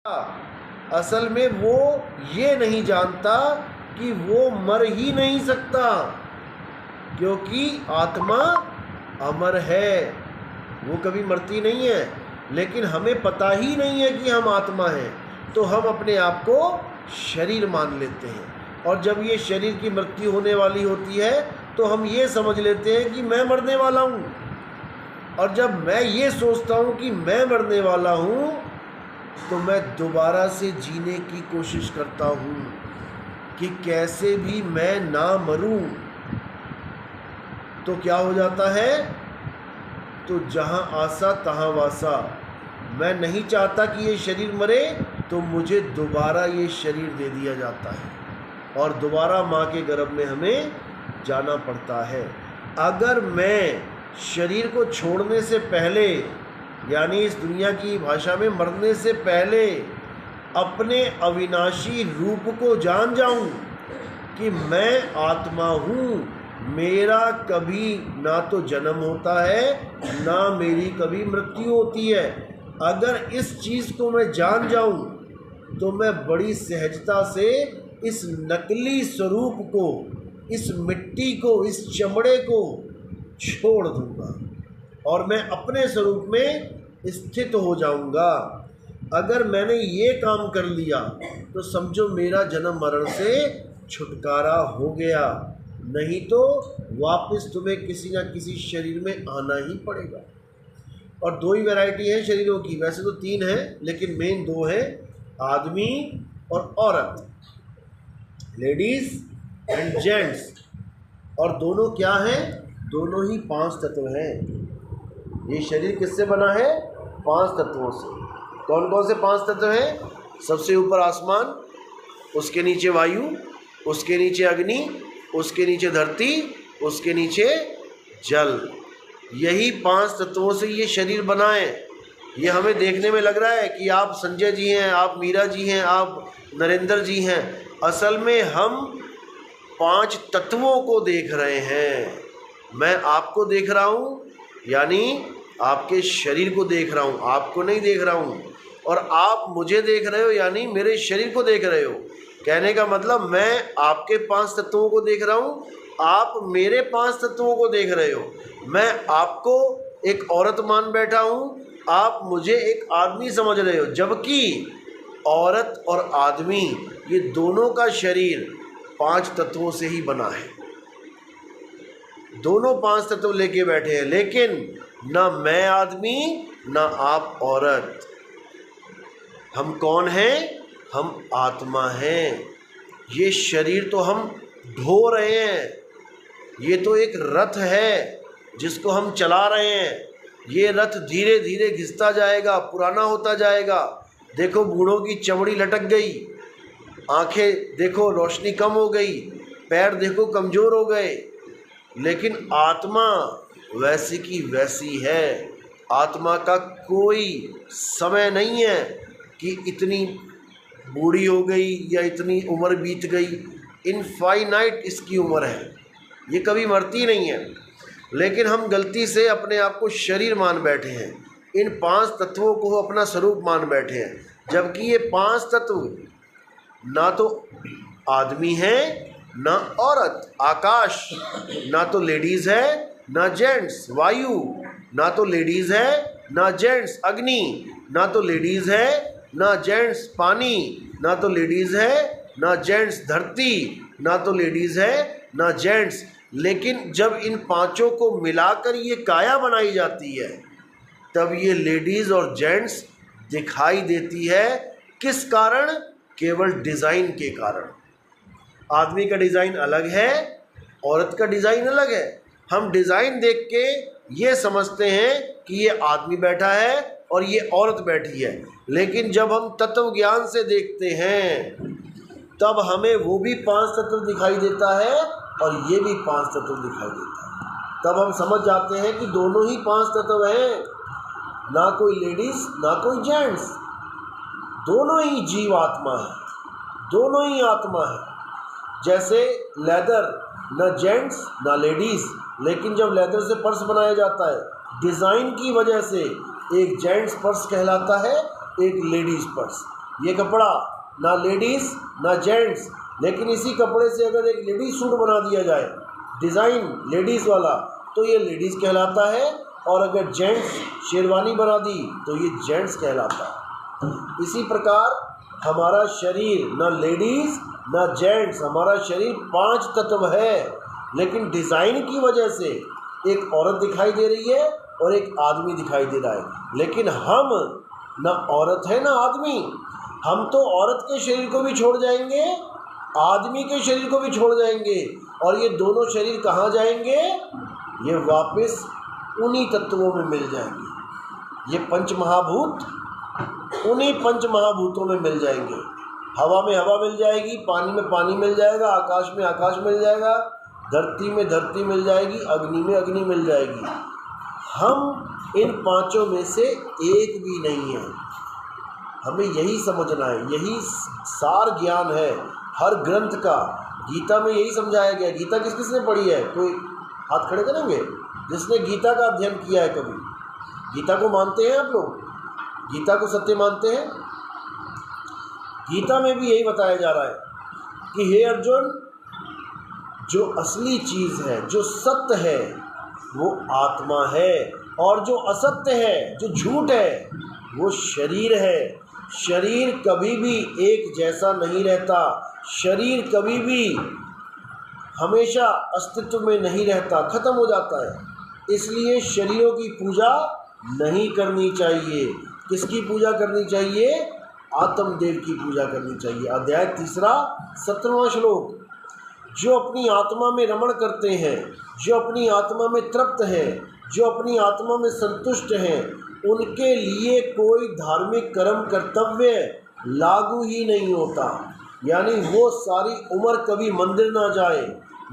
असल में वो ये नहीं जानता कि वो मर ही नहीं सकता, क्योंकि आत्मा अमर है, वो कभी मरती नहीं है। लेकिन हमें पता ही नहीं है कि हम आत्मा हैं, तो हम अपने आप को शरीर मान लेते हैं। और जब ये शरीर की मृत्यु होने वाली होती है तो हम ये समझ लेते हैं कि मैं मरने वाला हूँ। और जब मैं ये सोचता हूँ कि मैं मरने वाला हूँ तो मैं दोबारा से जीने की कोशिश करता हूँ कि कैसे भी मैं ना मरूं। तो क्या हो जाता है, तो जहाँ आसा तहाँ वासा। मैं नहीं चाहता कि ये शरीर मरे, तो मुझे दोबारा ये शरीर दे दिया जाता है और दोबारा माँ के गर्भ में हमें जाना पड़ता है। अगर मैं शरीर को छोड़ने से पहले, यानी इस दुनिया की भाषा में मरने से पहले, अपने अविनाशी रूप को जान जाऊं कि मैं आत्मा हूँ, मेरा कभी ना तो जन्म होता है ना मेरी कभी मृत्यु होती है। अगर इस चीज़ को मैं जान जाऊं तो मैं बड़ी सहजता से इस नकली स्वरूप को, इस मिट्टी को, इस चमड़े को छोड़ दूंगा और मैं अपने स्वरूप में स्थित हो जाऊंगा। अगर मैंने ये काम कर लिया तो समझो मेरा जन्म मरण से छुटकारा हो गया, नहीं तो वापस तुम्हें किसी न किसी शरीर में आना ही पड़ेगा। और दो ही वैरायटी है शरीरों की, वैसे तो तीन है लेकिन मेन दो है, आदमी और औरत, लेडीज एंड जेंट्स। और दोनों क्या हैं, दोनों ही पांच तत्व हैं। ये शरीर किससे बना है, पांच तत्वों से। कौन कौन से पांच तत्व हैं, सबसे ऊपर आसमान, उसके नीचे वायु, उसके नीचे अग्नि, उसके नीचे धरती, उसके नीचे जल। यही पांच तत्वों से ये शरीर बना है। ये हमें देखने में लग रहा है कि आप संजय जी हैं, आप मीरा जी हैं, आप नरेंद्र जी हैं। असल में हम पांच तत्वों को देख रहे हैं। मैं आपको देख रहा हूँ, यानी आपके शरीर को देख रहा हूँ, आपको नहीं देख रहा हूँ। और आप मुझे देख रहे हो, यानी मेरे शरीर को देख रहे हो। कहने का मतलब मैं आपके पांच तत्वों को देख रहा हूँ, आप मेरे पांच तत्वों को देख रहे हो। मैं आपको एक औरत मान बैठा हूँ, आप मुझे एक आदमी समझ रहे हो। जबकि औरत और आदमी ये दोनों का शरीर पांच तत्वों से ही बना है। दोनों पांच तत्व लेके बैठे हैं, लेकिन ना मैं आदमी ना आप औरत। हम कौन हैं, हम आत्मा हैं। ये शरीर तो हम ढो रहे हैं, ये तो एक रथ है जिसको हम चला रहे हैं। ये रथ धीरे धीरे घिसता जाएगा, पुराना होता जाएगा। देखो बूढ़ों की चमड़ी लटक गई, आंखें देखो रोशनी कम हो गई, पैर देखो कमज़ोर हो गए, लेकिन आत्मा वैसी की वैसी है। आत्मा का कोई समय नहीं है कि इतनी बूढ़ी हो गई या इतनी उम्र बीत गई। इनफाइनाइट इसकी उम्र है, ये कभी मरती नहीं है। लेकिन हम गलती से अपने आप को शरीर मान बैठे हैं, इन पांच तत्वों को अपना स्वरूप मान बैठे हैं। जबकि ये पांच तत्व ना तो आदमी है ना औरत, आकाश ना तो लेडीज़ है ना जेंट्स, वायु ना तो लेडीज़ है ना जेंट्स, अग्नि ना तो लेडीज़ है ना जेंट्स, पानी ना तो लेडीज़ है ना जेंट्स, धरती ना तो लेडीज़ है ना जेंट्स। लेकिन जब इन पांचों को मिलाकर ये काया बनाई जाती है तब ये लेडीज़ और जेंट्स दिखाई देती है। किस कारण, केवल डिज़ाइन के कारण। आदमी का डिज़ाइन अलग है, औरत का डिज़ाइन अलग है। हम डिज़ाइन देख के ये समझते हैं कि ये आदमी बैठा है और ये औरत बैठी है। लेकिन जब हम तत्व ज्ञान से देखते हैं तब हमें वो भी पांच तत्व दिखाई देता है और ये भी पांच तत्व दिखाई देता है। तब हम समझ जाते हैं कि दोनों ही पांच तत्व हैं, ना कोई लेडीज़ ना कोई जेंट्स, दोनों ही जीव आत्मा है, दोनों ही आत्मा है। जैसे लेदर, ना जेंट्स ना लेडीज़, लेकिन जब लेदर से पर्स बनाया जाता है डिज़ाइन की वजह से एक जेंट्स पर्स कहलाता है, एक लेडीज़ पर्स। ये कपड़ा ना लेडीज़ ना जेंट्स, लेकिन इसी कपड़े से अगर एक लेडीज़ सूट बना दिया जाए, डिज़ाइन लेडीज़ वाला, तो ये लेडीज़ कहलाता है, और अगर जेंट्स शेरवानी बना दी तो ये जेंट्स कहलाता है। इसी प्रकार हमारा शरीर ना लेडीज़ ना जेंट्स, हमारा शरीर 5 तत्व है, लेकिन डिज़ाइन की वजह से एक औरत दिखाई दे रही है और एक आदमी दिखाई दे रहा है, लेकिन हम ना औरत है ना आदमी। हम तो औरत के शरीर को भी छोड़ जाएंगे, आदमी के शरीर को भी छोड़ जाएंगे, और ये दोनों शरीर कहाँ जाएंगे? ये वापस उन्हीं तत्वों में मिल जाएंगे। ये पंच महाभूत उन्हीं पंच महाभूतों में मिल जाएंगे। हवा में हवा मिल जाएगी, पानी में पानी मिल जाएगा, आकाश में आकाश मिल जाएगा, धरती में धरती मिल जाएगी, अग्नि में अग्नि मिल जाएगी। हम इन पांचों में से एक भी नहीं है। हमें यही समझना है, यही सार ज्ञान है हर ग्रंथ का। गीता में यही समझाया गया। गीता किस किसने पढ़ी है? कोई हाथ खड़े करेंगे जिसने गीता का अध्ययन किया है कभी? गीता को मानते हैं आप लोग? गीता को सत्य मानते हैं? गीता में भी यही बताया जा रहा है कि हे अर्जुन, जो असली चीज़ है, जो सत्य है, वो आत्मा है, और जो असत्य है, जो झूठ है, वो शरीर है। शरीर कभी भी एक जैसा नहीं रहता। शरीर कभी भी हमेशा अस्तित्व में नहीं रहता, खत्म हो जाता है। इसलिए शरीरों की पूजा नहीं करनी चाहिए। किसकी पूजा करनी चाहिए? आत्मदेव की पूजा करनी चाहिए। अध्याय 3 17वां श्लोक। जो अपनी आत्मा में रमण करते हैं, जो अपनी आत्मा में तृप्त हैं, जो अपनी आत्मा में संतुष्ट हैं, उनके लिए कोई धार्मिक कर्म कर्तव्य लागू ही नहीं होता। यानी वो सारी उम्र कभी मंदिर ना जाए,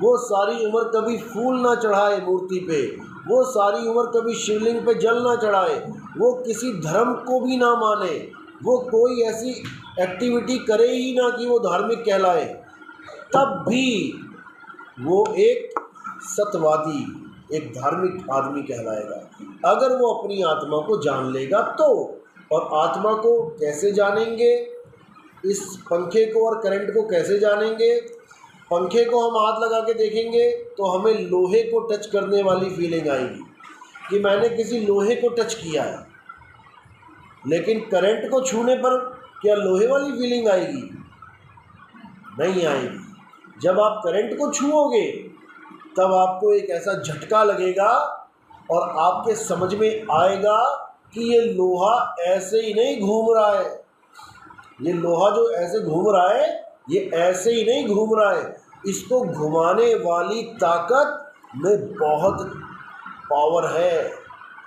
वो सारी उम्र कभी फूल ना चढ़ाए मूर्ति पे, वो सारी उम्र कभी शिवलिंग पे जल ना चढ़ाए, वो किसी धर्म को भी ना माने, वो कोई ऐसी एक्टिविटी करे ही ना कि वो धार्मिक कहलाए, तब भी वो एक सत्यवादी, एक धार्मिक आदमी कहलाएगा, अगर वो अपनी आत्मा को जान लेगा तो। और आत्मा को कैसे जानेंगे? इस पंखे को और करंट को कैसे जानेंगे? पंखे को हम हाथ लगा के देखेंगे तो हमें लोहे को टच करने वाली फीलिंग आएगी कि मैंने किसी लोहे को टच किया है, लेकिन करंट को छूने पर क्या लोहे वाली फीलिंग आएगी? नहीं आएगी। जब आप करंट को छूओगे तब आपको एक ऐसा झटका लगेगा और आपके समझ में आएगा कि ये लोहा ऐसे ही नहीं घूम रहा है, ये लोहा जो ऐसे घूम रहा है, ये ऐसे ही नहीं घूम रहा है, इसको घुमाने वाली ताकत में बहुत पावर है,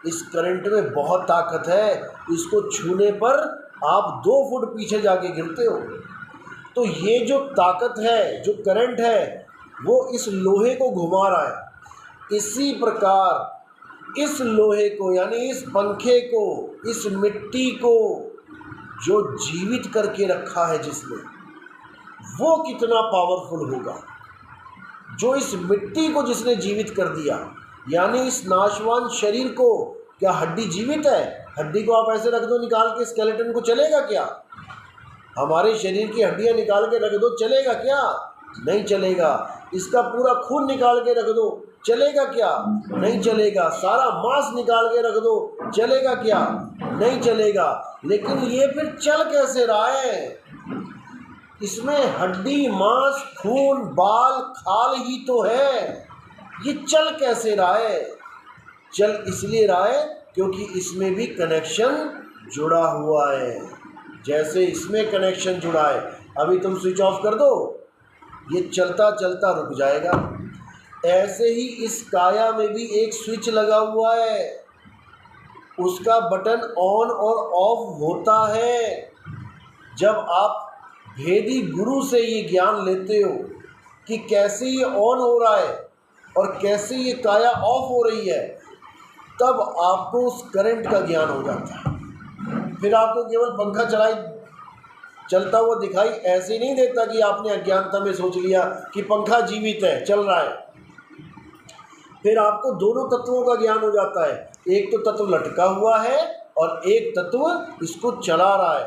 इस करंट में बहुत ताकत है, इसको छूने पर आप 2 फुट पीछे जाके गिरते हो। तो ये जो ताकत है, जो करंट है, वो इस लोहे को घुमा रहा है। इसी प्रकार इस लोहे को, यानी इस पंखे को, इस मिट्टी को जो जीवित करके रखा है जिसने, वो कितना पावरफुल होगा। जो इस मिट्टी को जिसने जीवित कर दिया, यानी इस नाशवान शरीर को, क्या हड्डी जीवित है? हड्डी को आप ऐसे रख दो निकाल के स्केलेटन को, चलेगा क्या? हमारे शरीर की हड्डियां निकाल के रख दो, चलेगा क्या? नहीं चलेगा। इसका पूरा खून निकाल के रख दो, चलेगा क्या? नहीं चलेगा। सारा मांस निकाल के रख दो, चलेगा क्या? नहीं चलेगा। लेकिन ये फिर चल कैसे रहा है? इसमें हड्डी, मांस, खून, बाल, खाल ही तो है। ये चल कैसे रहा है? चल इसलिए रहा है क्योंकि इसमें भी कनेक्शन जुड़ा हुआ है। जैसे इसमें कनेक्शन जुड़ा है, अभी तुम स्विच ऑफ कर दो, ये चलता चलता रुक जाएगा। ऐसे ही इस काया में भी एक स्विच लगा हुआ है, उसका बटन ऑन और ऑफ होता है। जब आप भेदी गुरु से ये ज्ञान लेते हो कि कैसे ये ऑन हो रहा है और कैसे ये काया ऑफ हो रही है, तब आपको उस करंट का ज्ञान हो जाता है। फिर आपको केवल पंखा चलता हुआ दिखाई ऐसे नहीं देता कि आपने अज्ञानता में सोच लिया कि पंखा जीवित है, चल रहा है। फिर आपको दोनों तत्वों का ज्ञान हो जाता है। एक तो तत्व लटका हुआ है और एक तत्व इसको चला रहा है।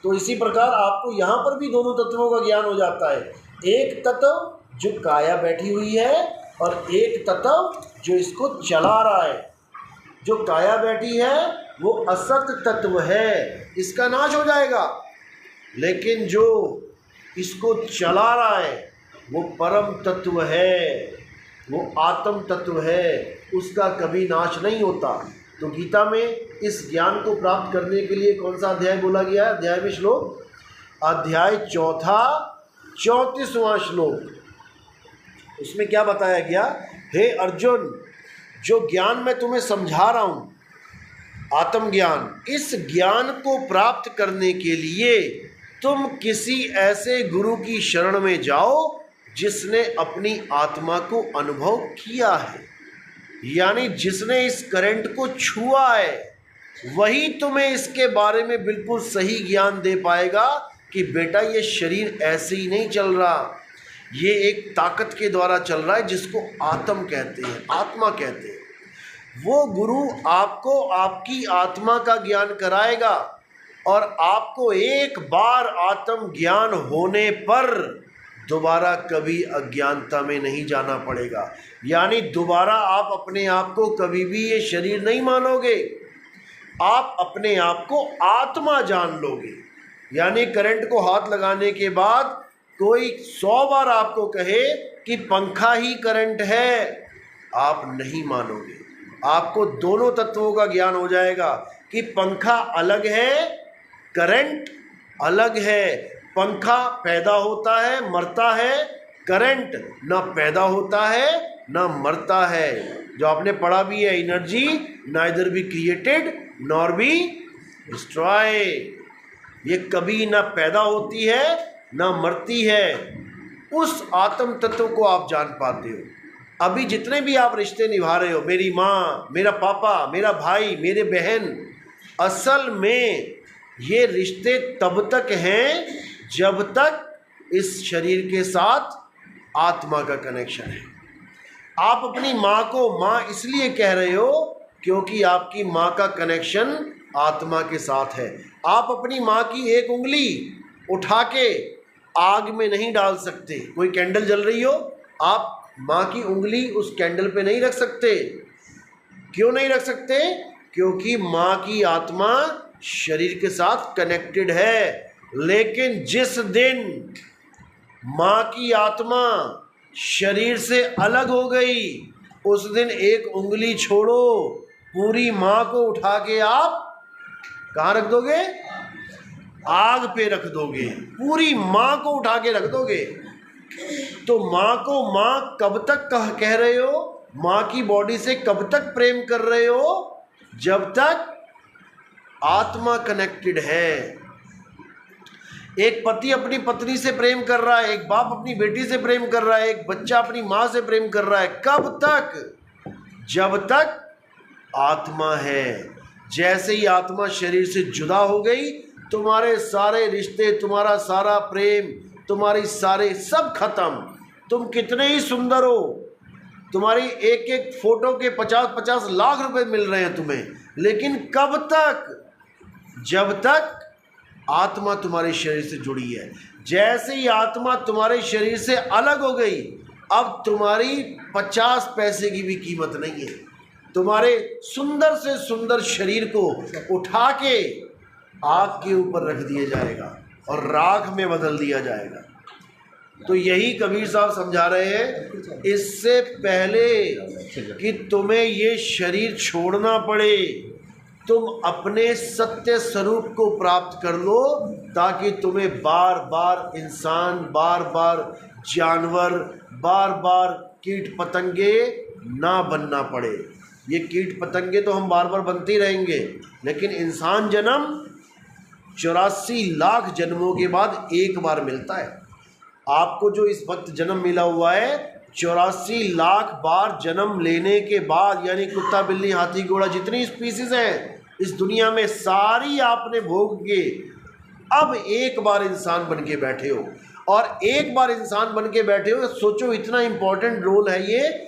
तो इसी प्रकार आपको यहाँ पर भी दोनों तत्वों का ज्ञान हो जाता है। एक तत्व जो काया बैठी हुई है और एक तत्व जो इसको चला रहा है। जो काया बैठी है वो असत तत्व है, इसका नाश हो जाएगा, लेकिन जो इसको चला रहा है वो परम तत्व है, वो आत्म तत्व है, उसका कभी नाश नहीं होता। तो गीता में इस ज्ञान को प्राप्त करने के लिए कौन सा अध्याय बोला गया है? अध्याय में श्लोक, अध्याय 4 34वां श्लोक। उसमें क्या बताया गया? हे अर्जुन, जो ज्ञान मैं तुम्हें समझा रहा हूँ, आत्मज्ञान, इस ज्ञान को प्राप्त करने के लिए तुम किसी ऐसे गुरु की शरण में जाओ जिसने अपनी आत्मा को अनुभव किया है, यानी जिसने इस करंट को छुआ है, वही तुम्हें इसके बारे में बिल्कुल सही ज्ञान दे पाएगा कि बेटा ये शरीर ऐसे ही नहीं चल रहा, ये एक ताकत के द्वारा चल रहा है जिसको आत्म कहते हैं, आत्मा कहते हैं। वो गुरु आपको आपकी आत्मा का ज्ञान कराएगा और आपको एक बार आत्म ज्ञान होने पर दोबारा कभी अज्ञानता में नहीं जाना पड़ेगा, यानी दोबारा आप अपने आप को कभी भी ये शरीर नहीं मानोगे, आप अपने आप को आत्मा जान लोगे। यानी करंट को हाथ लगाने के बाद कोई 100 बार आपको कहे कि पंखा ही करंट है, आप नहीं मानोगे। आपको दोनों तत्वों का ज्ञान हो जाएगा कि पंखा अलग है, करंट अलग है। पंखा पैदा होता है, मरता है, करंट ना पैदा होता है ना मरता है। जो आपने पढ़ा भी है, energy neither be created nor be destroy, ये कभी ना पैदा होती है ना मरती है। उस आत्म तत्व को आप जान पाते हो। अभी जितने भी आप रिश्ते निभा रहे हो, मेरी माँ, मेरा पापा, मेरा भाई, मेरे बहन, असल में ये रिश्ते तब तक हैं जब तक इस शरीर के साथ आत्मा का कनेक्शन है। आप अपनी माँ को माँ इसलिए कह रहे हो क्योंकि आपकी माँ का कनेक्शन आत्मा के साथ है। आप अपनी माँ की एक उंगली उठा के आग में नहीं डाल सकते। कोई कैंडल जल रही हो, आप माँ की उंगली उस कैंडल पे नहीं रख सकते। क्यों नहीं रख सकते? क्योंकि माँ की आत्मा शरीर के साथ कनेक्टेड है। लेकिन जिस दिन माँ की आत्मा शरीर से अलग हो गई, उस दिन एक उंगली छोड़ो, पूरी माँ को उठा के आप कहाँ रख दोगे? आग पे रख दोगे। पूरी माँ को उठा के रख दोगे। तो माँ को माँ कब तक कह रहे हो? माँ की बॉडी से कब तक प्रेम कर रहे हो? जब तक आत्मा कनेक्टेड है। एक पति अपनी पत्नी से प्रेम कर रहा है, एक बाप अपनी बेटी से प्रेम कर रहा है, एक बच्चा अपनी माँ से प्रेम कर रहा है। कब तक? जब तक आत्मा है। जैसे ही आत्मा शरीर से जुदा हो गई, तुम्हारे सारे रिश्ते, तुम्हारा सारा प्रेम, तुम्हारी सारे सब खत्म। तुम कितने ही सुंदर हो, तुम्हारी एक एक फोटो के 50-50 लाख रुपए मिल रहे हैं तुम्हें, लेकिन कब तक? जब तक आत्मा तुम्हारे शरीर से जुड़ी है। जैसे ही आत्मा तुम्हारे शरीर से अलग हो गई, अब तुम्हारी 50 पैसे की भी कीमत नहीं है। तुम्हारे सुंदर से सुंदर शरीर को उठा के आग के ऊपर रख दिया जाएगा और राख में बदल दिया जाएगा। तो यही कबीर साहब समझा रहे हैं, इससे पहले कि तुम्हें ये शरीर छोड़ना पड़े, तुम अपने सत्य स्वरूप को प्राप्त कर लो, ताकि तुम्हें बार बार इंसान, बार बार जानवर, बार बार कीट पतंगे ना बनना पड़े। ये कीट पतंगे तो हम बार बार बनते ही रहेंगे, लेकिन इंसान जन्म 84 लाख जन्मों के बाद एक बार मिलता है। आपको जो इस वक्त जन्म मिला हुआ है, 84 लाख बार जन्म लेने के बाद, यानी कुत्ता, बिल्ली, हाथी, घोड़ा, जितनी स्पीसीज हैं इस दुनिया में, सारी आपने भोग के अब एक बार इंसान बन के बैठे हो। और एक बार इंसान बन के बैठे हो, सोचो इतना इम्पोर्टेंट रोल है ये।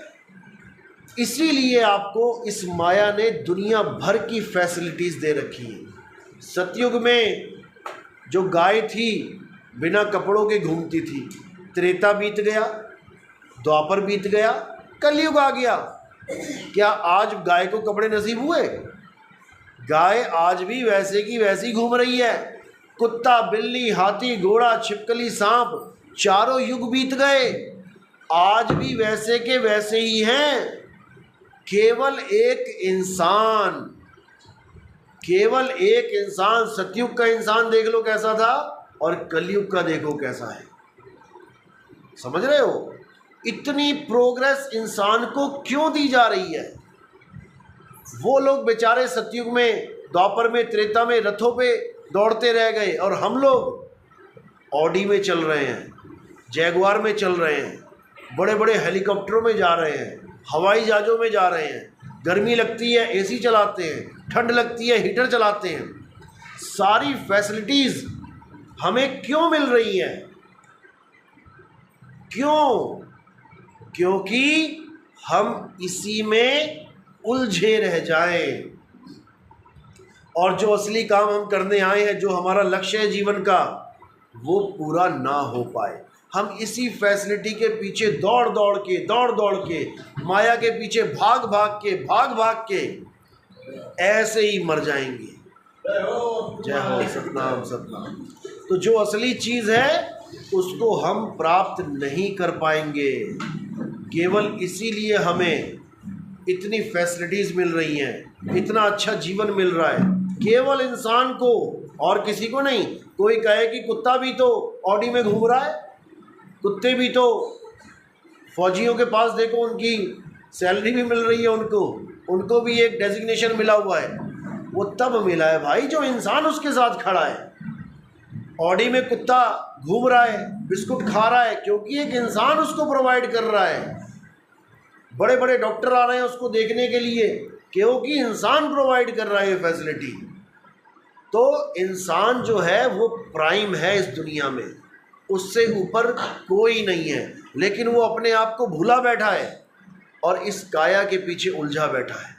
इसीलिए आपको इस माया ने दुनिया भर की फैसिलिटीज़ दे रखी है। सतयुग में जो गाय थी बिना कपड़ों के घूमती थी। त्रेता बीत गया, द्वापर बीत गया, कलयुग आ गया। क्या आज गाय को कपड़े नसीब हुए? गाय आज भी वैसे की वैसी घूम रही है। कुत्ता, बिल्ली, हाथी, घोड़ा, छिपकली, सांप, चारों युग बीत गए, आज भी वैसे के वैसे ही हैं। केवल एक इंसान, केवल एक इंसान, सतयुग का इंसान देख लो कैसा था और कलयुग का देखो कैसा है। समझ रहे हो? इतनी प्रोग्रेस इंसान को क्यों दी जा रही है? वो लोग बेचारे सतयुग में, द्वापर में, त्रेता में रथों पे दौड़ते रह गए और हम लोग ऑडी में चल रहे हैं, जैगुआर में चल रहे हैं, बड़े बड़े हेलीकॉप्टरों में जा रहे हैं, हवाई जहाज़ों में जा रहे हैं। गर्मी लगती है एसी चलाते हैं, ठंड लगती है हीटर चलाते हैं। सारी फैसिलिटीज़ हमें क्यों मिल रही हैं? क्यों? क्योंकि हम इसी में उलझे रह जाएं और जो असली काम हम करने आए हैं, जो हमारा लक्ष्य है जीवन का, वो पूरा ना हो पाए। हम इसी फैसिलिटी के पीछे दौड़ दौड़ के, माया के पीछे भाग भाग के ऐसे ही मर जाएंगे। जय हो सतनाम सतनाम। तो जो असली चीज़ है उसको हम प्राप्त नहीं कर पाएंगे। केवल इसीलिए हमें इतनी फैसिलिटीज़ मिल रही हैं, इतना अच्छा जीवन मिल रहा है, केवल इंसान को और किसी को नहीं। कोई कहे कि कुत्ता भी तो ऑडी में घूम रहा है, कुत्ते भी तो फौजियों के पास देखो, उनकी सैलरी भी मिल रही है, उनको भी एक डेजिग्नेशन मिला हुआ है। वो तब मिला है भाई जो इंसान उसके साथ खड़ा है। ऑडी में कुत्ता घूम रहा है, बिस्कुट खा रहा है, क्योंकि एक इंसान उसको प्रोवाइड कर रहा है। बड़े बड़े डॉक्टर आ रहे हैं उसको देखने के लिए, क्योंकि इंसान प्रोवाइड कर रहा है ये फैसिलिटी। तो इंसान जो है वो प्राइम है इस दुनिया में, उससे ऊपर कोई नहीं है। लेकिन वो अपने आप को भूला बैठा है और इस काया के पीछे उलझा बैठा है।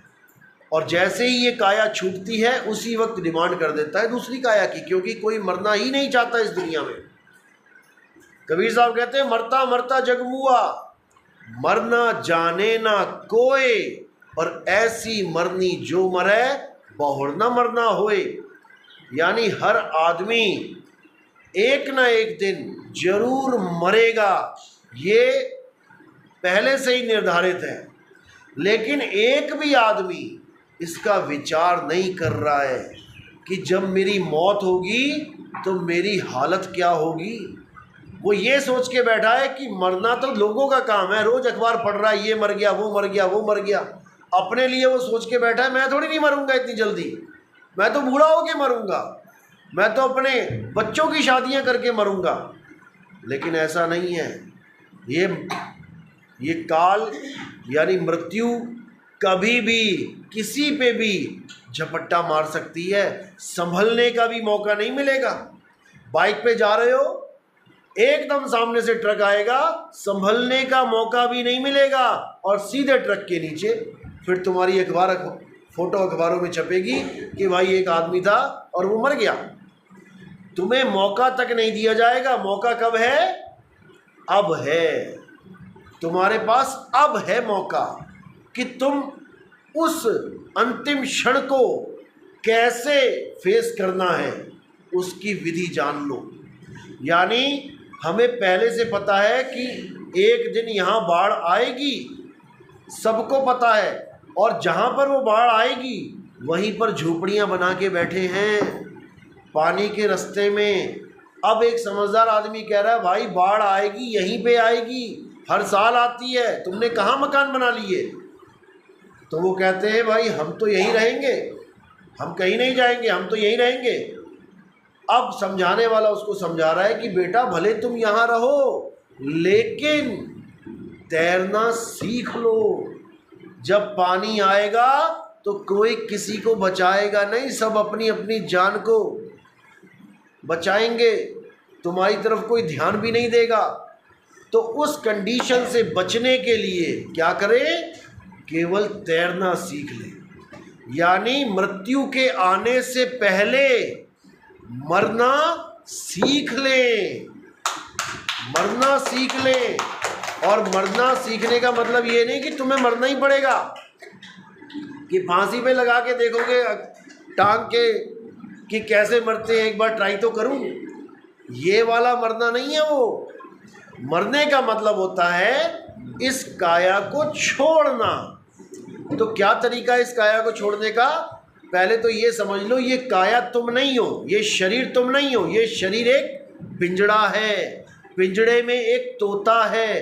और जैसे ही ये काया छूटती है उसी वक्त डिमांड कर देता है दूसरी काया की, क्योंकि कोई मरना ही नहीं चाहता इस दुनिया में। कबीर साहब कहते हैं, मरता मरता जगमुआ, मरना जाने ना कोई, और ऐसी मरनी जो मरे बहुर न मरना होए। यानी हर आदमी एक ना एक दिन जरूर मरेगा, ये पहले से ही निर्धारित है। लेकिन एक भी आदमी इसका विचार नहीं कर रहा है कि जब मेरी मौत होगी तो मेरी हालत क्या होगी। वो ये सोच के बैठा है कि मरना तो लोगों का काम है, रोज अखबार पढ़ रहा है, ये मर गया, वो मर गया, वो मर गया। अपने लिए वो सोच के बैठा है, मैं थोड़ी नहीं मरूंगा इतनी जल्दी, मैं तो बूढ़ा होके मरूंगा, मैं तो अपने बच्चों की शादियां करके मरूंगा। लेकिन ऐसा नहीं है। ये काल यानी मृत्यु कभी भी किसी पे भी झपट्टा मार सकती है, संभलने का भी मौका नहीं मिलेगा। बाइक पे जा रहे हो, एकदम सामने से ट्रक आएगा, संभलने का मौका भी नहीं मिलेगा, और सीधे ट्रक के नीचे फिर तुम्हारी फोटो अखबारों में छपेगी कि भाई एक आदमी था और वो मर गया। तुम्हें मौका तक नहीं दिया जाएगा। मौका कब है? अब है। तुम्हारे पास अब है मौका कि तुम उस अंतिम क्षण को कैसे फेस करना है, उसकी विधि जान लो। यानी हमें पहले से पता है कि एक दिन यहाँ बाढ़ आएगी, सबको पता है, और जहाँ पर वो बाढ़ आएगी वहीं पर झोपड़ियाँ बना के बैठे हैं पानी के रास्ते में। अब एक समझदार आदमी कह रहा है भाई बाढ़ आएगी, यहीं पे आएगी, हर साल आती है, तुमने कहाँ मकान बना लिए? तो वो कहते हैं भाई हम तो यहीं रहेंगे, हम कहीं नहीं जाएंगे, हम तो यहीं रहेंगे। अब समझाने वाला उसको समझा रहा है कि बेटा भले तुम यहाँ रहो, लेकिन तैरना सीख लो। जब पानी आएगा तो कोई किसी को बचाएगा नहीं, सब अपनी अपनी जान को बचाएंगे, तुम्हारी तरफ कोई ध्यान भी नहीं देगा। तो उस कंडीशन से बचने के लिए क्या करें? केवल तैरना सीख लें। यानी मृत्यु के आने से पहले मरना सीख लें, मरना सीख लें। और मरना सीखने का मतलब ये नहीं कि तुम्हें मरना ही पड़ेगा, कि फांसी पे लगा के देखोगे टांग के कि कैसे मरते हैं, एक बार ट्राई तो करूं। ये वाला मरना नहीं है। वो मरने का मतलब होता है इस काया को छोड़ना। तो क्या तरीका है इस काया को छोड़ने का? पहले तो ये समझ लो, ये काया तुम नहीं हो, ये शरीर तुम नहीं हो। ये शरीर एक पिंजड़ा है, पिंजड़े में एक तोता है।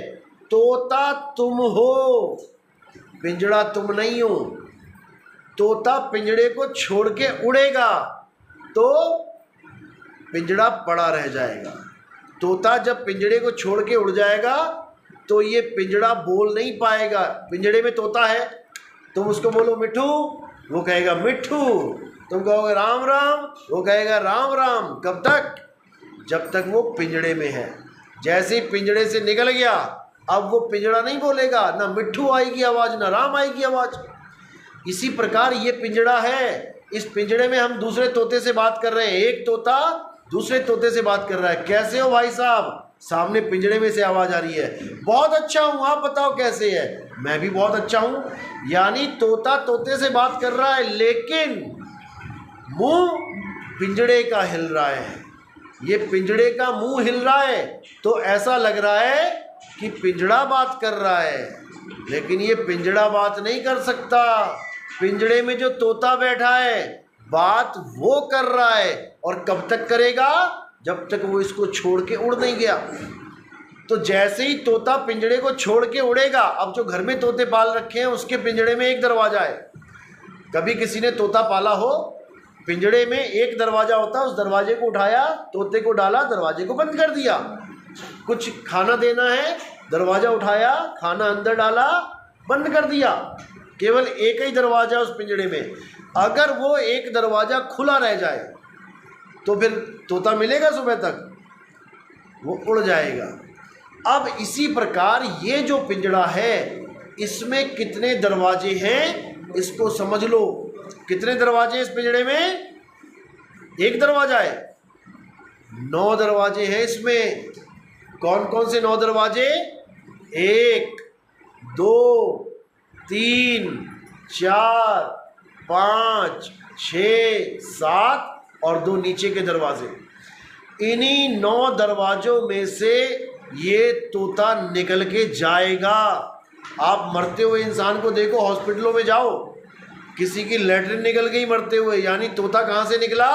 तोता तुम हो, पिंजड़ा तुम नहीं हो। तोता पिंजड़े को छोड़ के उड़ेगा तो पिंजड़ा पड़ा रह जाएगा। तोता जब पिंजड़े को छोड़ के उड़ जाएगा तो ये पिंजड़ा बोल नहीं पाएगा। पिंजड़े में तोता है, तुम उसको बोलो मिठू, वो कहेगा मिठू। तुम कहोगे राम राम, वो कहेगा राम राम। कब तक? जब तक वो पिंजड़े में है। जैसे ही पिंजड़े से निकल गया, अब वो पिंजड़ा नहीं बोलेगा, ना मिठू आएगी आवाज़, ना राम आएगी आवाज़। इसी प्रकार ये पिंजड़ा है। इस पिंजड़े में हम दूसरे तोते से बात कर रहे हैं। एक तोता दूसरे तोते से बात कर रहा है, कैसे हो भाई साहब? सामने पिंजड़े में से आवाज़ आ रही है, बहुत अच्छा हूँ, आप बताओ कैसे है? मैं भी बहुत अच्छा हूँ। यानी तोता तोते से बात कर रहा है, लेकिन मुंह पिंजड़े का हिल रहा है। ये पिंजड़े का मुंह हिल रहा है तो ऐसा लग रहा है कि पिंजड़ा बात कर रहा है, लेकिन ये पिंजड़ा बात नहीं कर सकता। पिंजड़े में जो तोता बैठा है बात वो कर रहा है। और कब तक करेगा? जब तक वो इसको छोड़ के उड़ नहीं गया। तो जैसे ही तोता पिंजड़े को छोड़ के उड़ेगा, अब जो घर में तोते पाल रखे हैं उसके पिंजड़े में एक दरवाज़ा है। कभी किसी ने तोता पाला हो, पिंजड़े में एक दरवाज़ा होता है, उस दरवाजे को उठाया, तोते को डाला, दरवाजे को बंद कर दिया। कुछ खाना देना है, दरवाज़ा उठाया, खाना अंदर डाला, बंद कर दिया। केवल एक ही दरवाज़ा उस पिंजड़े में। अगर वो एक दरवाज़ा खुला रह जाए तो फिर तोता मिलेगा सुबह तक? वो उड़ जाएगा। अब इसी प्रकार ये जो पिंजड़ा है इसमें कितने दरवाजे हैं इसको समझ लो। कितने दरवाजे हैं इस पिंजड़े में? एक दरवाजा है। 9 दरवाजे हैं इसमें। कौन कौन से 9 दरवाजे? 1 2 3 4 5 6 7 और 2 नीचे के दरवाजे। इन्हीं 9 दरवाजों में से ये तोता निकल के जाएगा। आप मरते हुए इंसान को देखो, हॉस्पिटलों में जाओ, किसी की लैट्रिन निकल गई मरते हुए, यानी तोता कहाँ से निकला?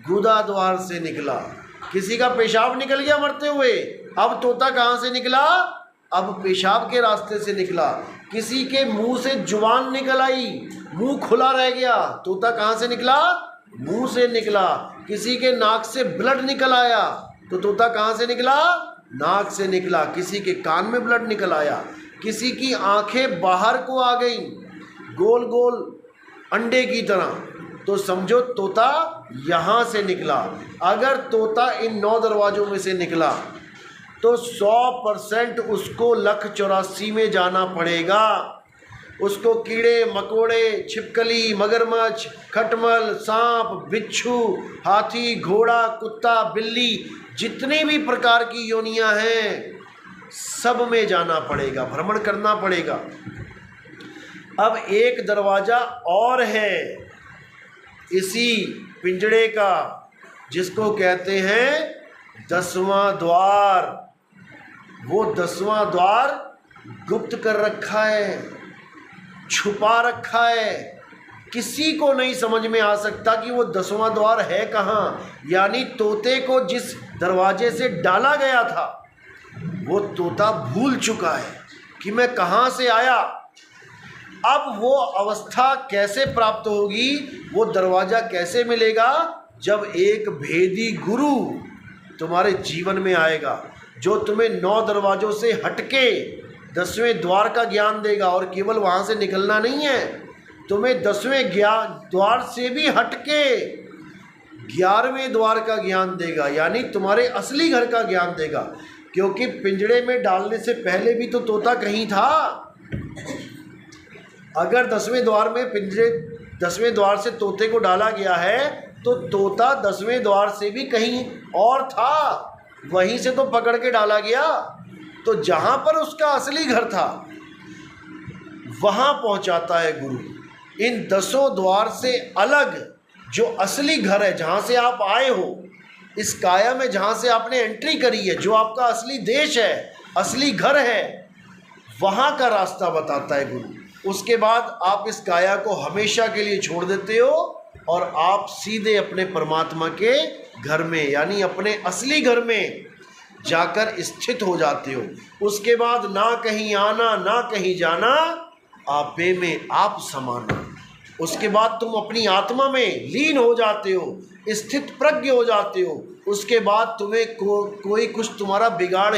गुदा द्वार से निकला। किसी का पेशाब निकल गया मरते हुए, अब तोता कहाँ से निकला? अब पेशाब के रास्ते से निकला। किसी के मुंह से जुबान निकल आई, मुंह खुला रह गया, तोता कहाँ से निकला? मुंह से निकला। किसी के नाक से ब्लड निकल आया तो तोता कहाँ से निकला? नाक से निकला। किसी के कान में ब्लड निकल आया, किसी की आंखें बाहर को आ गई गोल गोल अंडे की तरह, तो समझो तोता यहाँ से निकला। अगर तोता इन 9 दरवाज़ों में से निकला तो 100% उसको लख 84 में जाना पड़ेगा। उसको कीड़े मकोड़े, छिपकली, मगरमच्छ, खटमल, सांप, बिच्छू, हाथी, घोड़ा, कुत्ता, बिल्ली, जितनी भी प्रकार की योनियां हैं सब में जाना पड़ेगा, भ्रमण करना पड़ेगा। अब एक दरवाज़ा और है इसी पिंजड़े का, जिसको कहते हैं 10वां द्वार। वो 10वां द्वार गुप्त कर रखा है, छुपा रखा है। किसी को नहीं समझ में आ सकता कि वो 10वां द्वार है कहाँ। यानी तोते को जिस दरवाजे से डाला गया था वो तोता भूल चुका है कि मैं कहाँ से आया। अब वो अवस्था कैसे प्राप्त होगी, वो दरवाज़ा कैसे मिलेगा? जब एक भेदी गुरु तुम्हारे जीवन में आएगा जो तुम्हें 9 दरवाज़ों से हटके 10वें द्वार का ज्ञान देगा। और केवल वहाँ से निकलना नहीं है, तुम्हें 10वें द्वार से भी हटके 11वें द्वार का ज्ञान देगा, यानी तुम्हारे असली घर का ज्ञान देगा। क्योंकि पिंजड़े में डालने से पहले भी तो तोता कहीं था। अगर 10वें द्वार में 10वें द्वार से तोते को डाला गया है तो तोता 10वें द्वार से भी कहीं और था, वहीं से तो पकड़ के डाला गया। तो जहाँ पर उसका असली घर था वहाँ पहुँचाता है गुरु। इन 10 द्वार से अलग जो असली घर है, जहाँ से आप आए हो, इस काया में जहाँ से आपने एंट्री करी है, जो आपका असली देश है, असली घर है, वहाँ का रास्ता बताता है गुरु। उसके बाद आप इस काया को हमेशा के लिए छोड़ देते हो और आप सीधे अपने परमात्मा के घर में, यानी अपने असली घर में जाकर स्थित हो जाते हो। उसके बाद ना कहीं आना ना कहीं जाना, आपे में आप समाना। उसके बाद तुम अपनी आत्मा में लीन हो जाते हो, स्थित प्रज्ञ हो जाते हो। उसके बाद तुम्हें कोई कुछ तुम्हारा बिगाड़